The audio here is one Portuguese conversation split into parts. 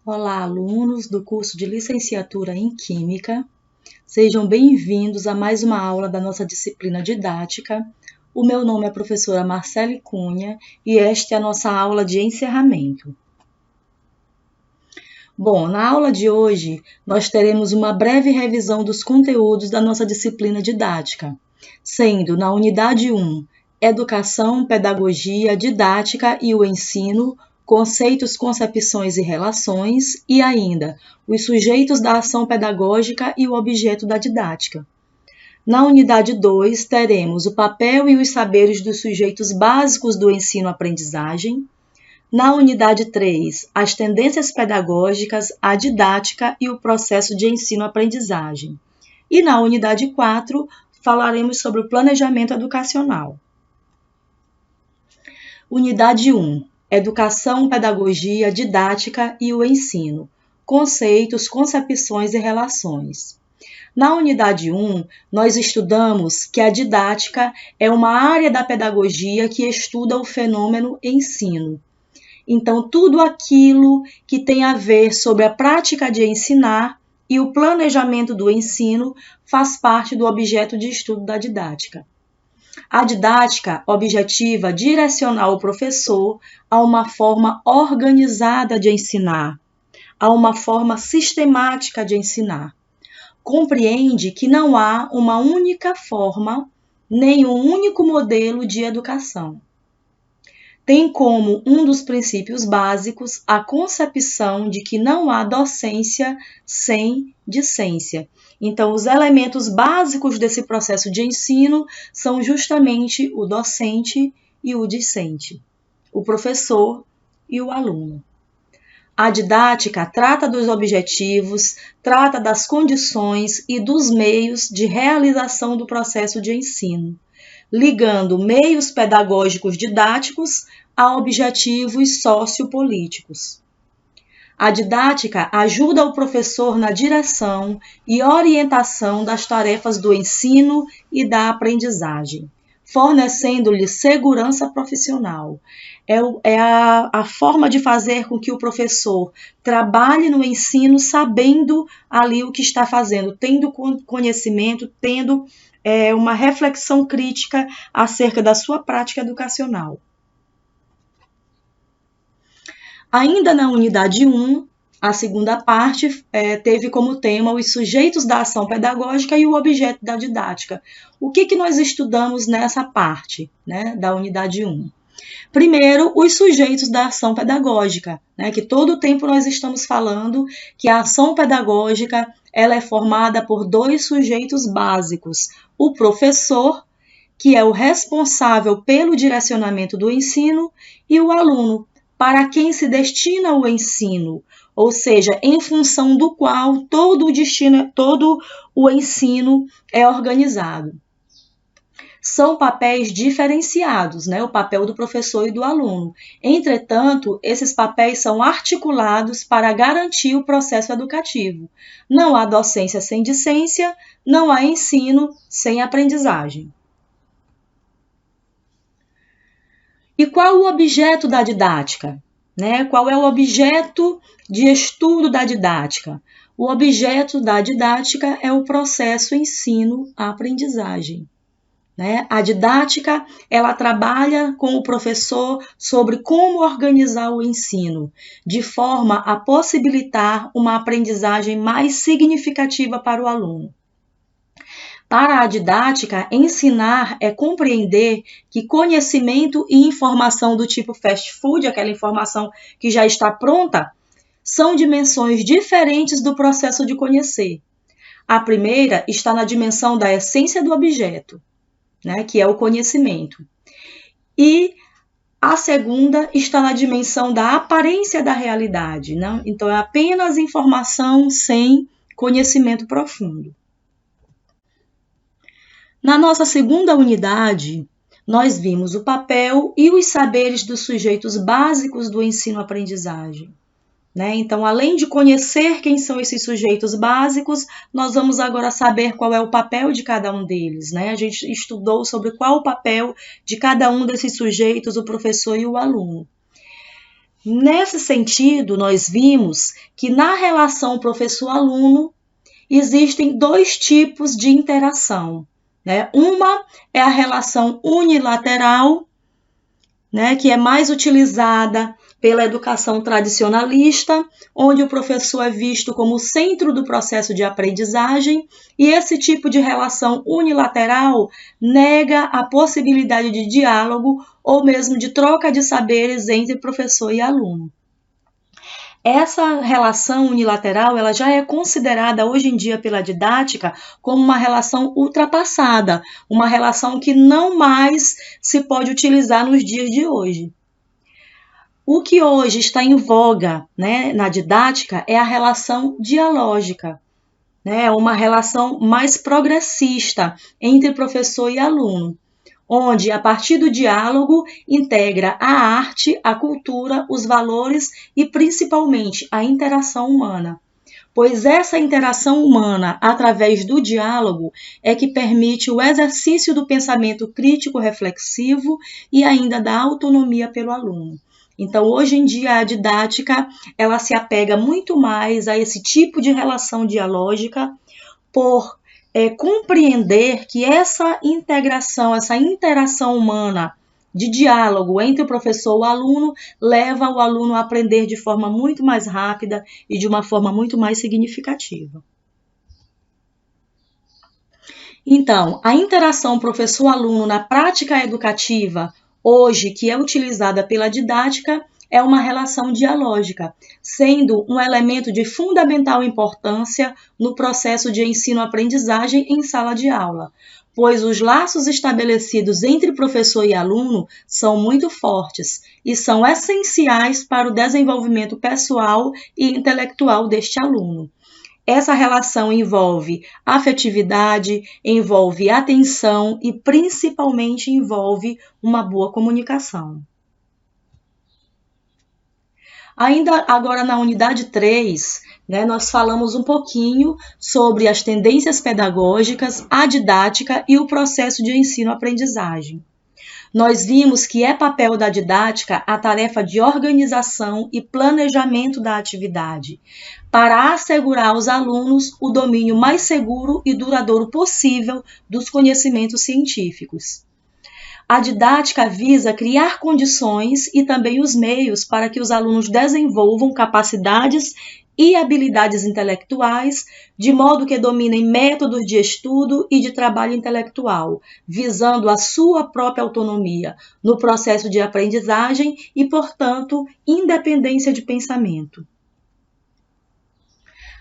Olá, alunos do curso de Licenciatura em Química. Sejam bem-vindos a mais uma aula da nossa disciplina didática. O meu nome é a professora Marcele Cunha e esta é a nossa aula de encerramento. Bom, na aula de hoje, nós teremos uma breve revisão dos conteúdos da nossa disciplina didática, sendo na unidade 1, Educação, Pedagogia, Didática e o Ensino, conceitos, concepções e relações, e ainda os sujeitos da ação pedagógica e o objeto da didática. Na unidade 2, teremos o papel e os saberes dos sujeitos básicos do ensino-aprendizagem. Na unidade 3, as tendências pedagógicas, a didática e o processo de ensino-aprendizagem. E na unidade 4, falaremos sobre o planejamento educacional. Unidade 1, Educação, Pedagogia, Didática e o Ensino, conceitos, concepções e relações. Na unidade 1, nós estudamos que a didática é uma área da pedagogia que estuda o fenômeno ensino. Então, tudo aquilo que tem a ver sobre a prática de ensinar e o planejamento do ensino faz parte do objeto de estudo da didática. A didática objetiva direcionar o professor a uma forma organizada de ensinar, a uma forma sistemática de ensinar. Compreende que não há uma única forma, nem um único modelo de educação. Tem como um dos princípios básicos a concepção de que não há docência sem discência. Então, os elementos básicos desse processo de ensino são justamente o docente e o discente, o professor e o aluno. A didática trata dos objetivos, trata das condições e dos meios de realização do processo de ensino, ligando meios pedagógicos didáticos a objetivos sociopolíticos. A didática ajuda o professor na direção e orientação das tarefas do ensino e da aprendizagem, fornecendo-lhe segurança profissional. É a forma de fazer com que o professor trabalhe no ensino sabendo ali o que está fazendo, tendo conhecimento, tendo uma reflexão crítica acerca da sua prática educacional. Ainda na unidade 1, a segunda parte teve como tema os sujeitos da ação pedagógica e o objeto da didática. O que nós estudamos nessa parte, da unidade 1? Primeiro, os sujeitos da ação pedagógica, que todo o tempo nós estamos falando que a ação pedagógica ela é formada por dois sujeitos básicos, o professor, que é o responsável pelo direcionamento do ensino, e o aluno, para quem se destina o ensino, ou seja, em função do qual todo o ensino é organizado. São papéis diferenciados, o papel do professor e do aluno. Entretanto, esses papéis são articulados para garantir o processo educativo. Não há docência sem discência, não há ensino sem aprendizagem. E qual o objeto da didática? Qual é o objeto de estudo da didática? O objeto da didática é o processo ensino-aprendizagem. A didática, ela trabalha com o professor sobre como organizar o ensino, de forma a possibilitar uma aprendizagem mais significativa para o aluno. Para a didática, ensinar é compreender que conhecimento e informação do tipo fast food, aquela informação que já está pronta, são dimensões diferentes do processo de conhecer. A primeira está na dimensão da essência do objeto, que é o conhecimento. E a segunda está na dimensão da aparência da realidade. Então, é apenas informação sem conhecimento profundo. Na nossa segunda unidade, nós vimos o papel e os saberes dos sujeitos básicos do ensino-aprendizagem. Então, além de conhecer quem são esses sujeitos básicos, nós vamos agora saber qual é o papel de cada um deles. A gente estudou sobre qual o papel de cada um desses sujeitos, o professor e o aluno. Nesse sentido, nós vimos que na relação professor-aluno existem dois tipos de interação, né? Uma é a relação unilateral, né, que é mais utilizada pela educação tradicionalista, onde o professor é visto como o centro do processo de aprendizagem, e esse tipo de relação unilateral nega a possibilidade de diálogo ou mesmo de troca de saberes entre professor e aluno. Essa relação unilateral, ela já é considerada hoje em dia pela didática como uma relação ultrapassada, uma relação que não mais se pode utilizar nos dias de hoje. O que hoje está em voga, né, na didática é a relação dialógica, né, uma relação mais progressista entre professor e aluno, onde, a partir do diálogo, integra a arte, a cultura, os valores e, principalmente, a interação humana. Pois essa interação humana, através do diálogo, é que permite o exercício do pensamento crítico reflexivo e ainda da autonomia pelo aluno. Então, hoje em dia, a didática, ela se apega muito mais a esse tipo de relação dialógica por compreender que essa integração, essa interação humana de diálogo entre o professor e o aluno leva o aluno a aprender de forma muito mais rápida e de uma forma muito mais significativa. Então, a interação professor-aluno na prática educativa, hoje, que é utilizada pela didática, é uma relação dialógica, sendo um elemento de fundamental importância no processo de ensino-aprendizagem em sala de aula, pois os laços estabelecidos entre professor e aluno são muito fortes e são essenciais para o desenvolvimento pessoal e intelectual deste aluno. Essa relação envolve afetividade, envolve atenção e principalmente envolve uma boa comunicação. Ainda agora na unidade 3, né, nós falamos um pouquinho sobre as tendências pedagógicas, a didática e o processo de ensino-aprendizagem. Nós vimos que é papel da didática a tarefa de organização e planejamento da atividade, para assegurar aos alunos o domínio mais seguro e duradouro possível dos conhecimentos científicos. A didática visa criar condições e também os meios para que os alunos desenvolvam capacidades e habilidades intelectuais, de modo que dominem métodos de estudo e de trabalho intelectual, visando a sua própria autonomia no processo de aprendizagem e, portanto, independência de pensamento.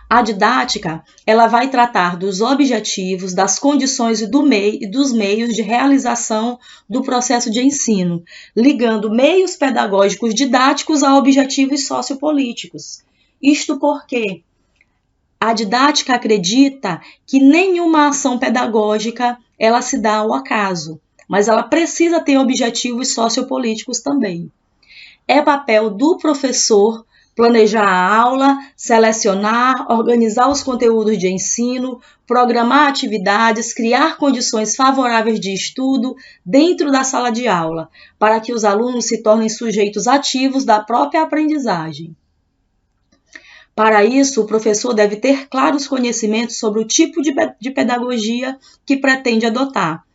A didática, ela vai tratar dos objetivos, das condições e dos meios de realização do processo de ensino, ligando meios pedagógicos didáticos a objetivos sociopolíticos. Isto porque a didática acredita que nenhuma ação pedagógica ela se dá ao acaso, mas ela precisa ter objetivos sociopolíticos também. É papel do professor planejar a aula, selecionar, organizar os conteúdos de ensino, programar atividades, criar condições favoráveis de estudo dentro da sala de aula, para que os alunos se tornem sujeitos ativos da própria aprendizagem. Para isso, o professor deve ter claros conhecimentos sobre o tipo de pedagogia que pretende adotar.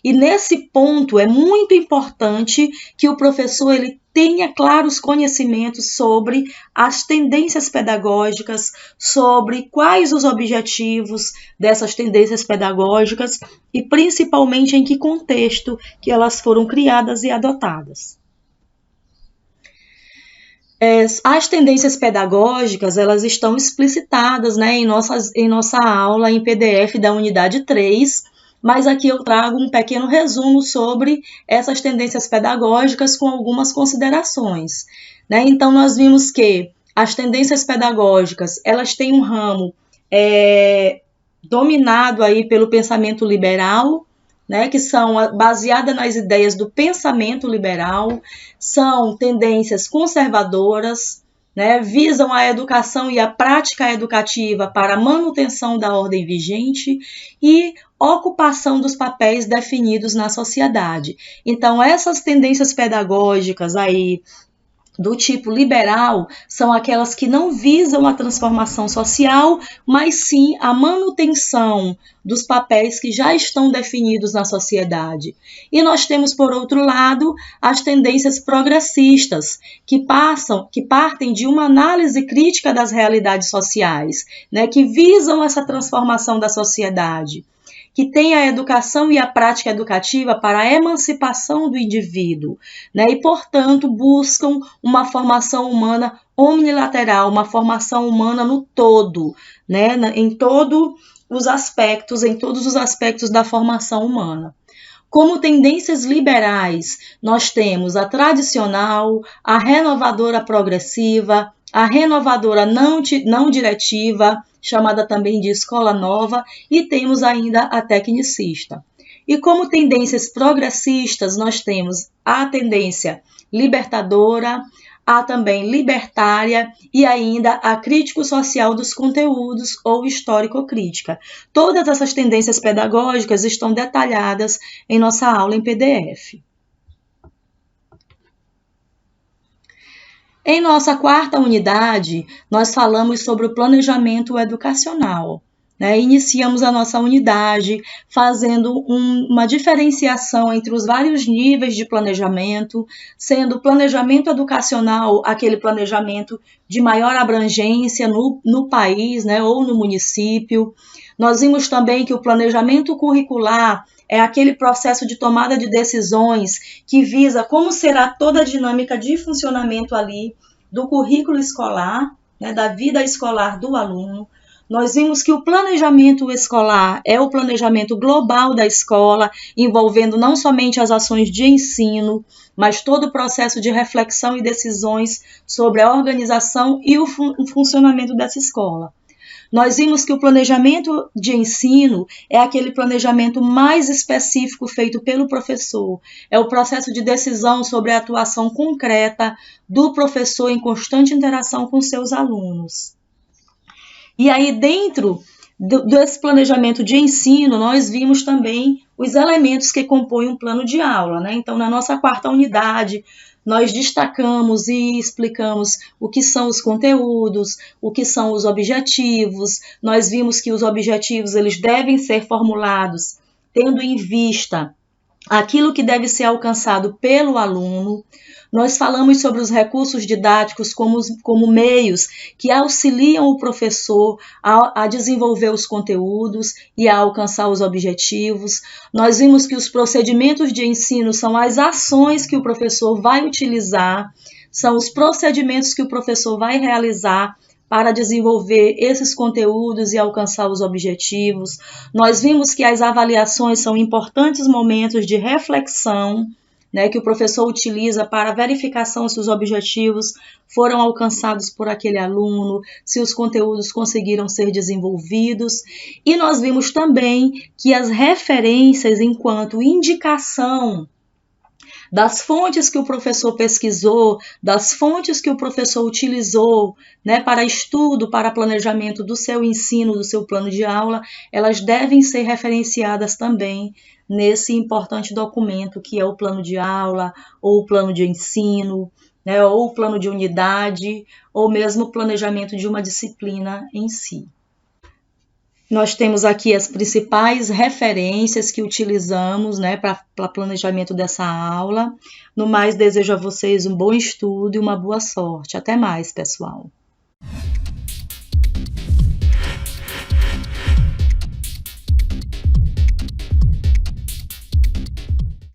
E nesse ponto é muito importante que o professor ele tenha claros conhecimentos sobre as tendências pedagógicas, sobre quais os objetivos dessas tendências pedagógicas e principalmente em que contexto que elas foram criadas e adotadas. As tendências pedagógicas, elas estão explicitadas, né, em nossa aula em PDF da unidade 3, mas aqui eu trago um pequeno resumo sobre essas tendências pedagógicas com algumas considerações, né? Então, nós vimos que as tendências pedagógicas, elas têm um ramo dominado aí pelo pensamento liberal, né, que são baseadas nas ideias do pensamento liberal, são tendências conservadoras, né, visam a educação e a prática educativa para a manutenção da ordem vigente e ocupação dos papéis definidos na sociedade. Então, essas tendências pedagógicas aí do tipo liberal são aquelas que não visam a transformação social, mas sim a manutenção dos papéis que já estão definidos na sociedade. E nós temos, por outro lado, as tendências progressistas, que partem de uma análise crítica das realidades sociais, né, que visam essa transformação da sociedade, que tem a educação e a prática educativa para a emancipação do indivíduo, né? E, portanto, buscam uma formação humana omnilateral, uma formação humana no todo, né? Em todos os aspectos da formação humana. Como tendências liberais, nós temos a tradicional, a renovadora progressiva, a renovadora não diretiva, chamada também de escola nova, e temos ainda a tecnicista. E como tendências progressistas, nós temos a tendência libertadora, há também libertária e ainda a crítico-social dos conteúdos ou histórico-crítica. Todas essas tendências pedagógicas estão detalhadas em nossa aula em PDF. Em nossa quarta unidade, nós falamos sobre o planejamento educacional. Iniciamos a nossa unidade fazendo uma diferenciação entre os vários níveis de planejamento, sendo o planejamento educacional aquele planejamento de maior abrangência no país, ou no município. Nós vimos também que o planejamento curricular é aquele processo de tomada de decisões que visa como será toda a dinâmica de funcionamento ali do currículo escolar, da vida escolar do aluno. Nós vimos que o planejamento escolar é o planejamento global da escola, envolvendo não somente as ações de ensino, mas todo o processo de reflexão e decisões sobre a organização e o funcionamento dessa escola. Nós vimos que o planejamento de ensino é aquele planejamento mais específico feito pelo professor. É o processo de decisão sobre a atuação concreta do professor em constante interação com seus alunos. E aí, dentro desse planejamento de ensino, nós vimos também os elementos que compõem um plano de aula, Então, na nossa quarta unidade, nós destacamos e explicamos o que são os conteúdos, o que são os objetivos. Nós vimos que os objetivos eles devem ser formulados tendo em vista aquilo que deve ser alcançado pelo aluno. Nós falamos sobre os recursos didáticos como meios que auxiliam o professor a desenvolver os conteúdos e a alcançar os objetivos. Nós vimos que os procedimentos de ensino são as ações que o professor vai utilizar, são os procedimentos que o professor vai realizar para desenvolver esses conteúdos e alcançar os objetivos. Nós vimos que as avaliações são importantes momentos de reflexão, que o professor utiliza para a verificação se os objetivos foram alcançados por aquele aluno, se os conteúdos conseguiram ser desenvolvidos. E nós vimos também que as referências enquanto indicação das fontes que o professor pesquisou, das fontes que o professor utilizou, para estudo, para planejamento do seu ensino, do seu plano de aula, elas devem ser referenciadas também nesse importante documento que é o plano de aula, ou o plano de ensino, ou o plano de unidade, ou mesmo o planejamento de uma disciplina em si. Nós temos aqui as principais referências que utilizamos para planejamento dessa aula. No mais, desejo a vocês um bom estudo e uma boa sorte. Até mais, pessoal!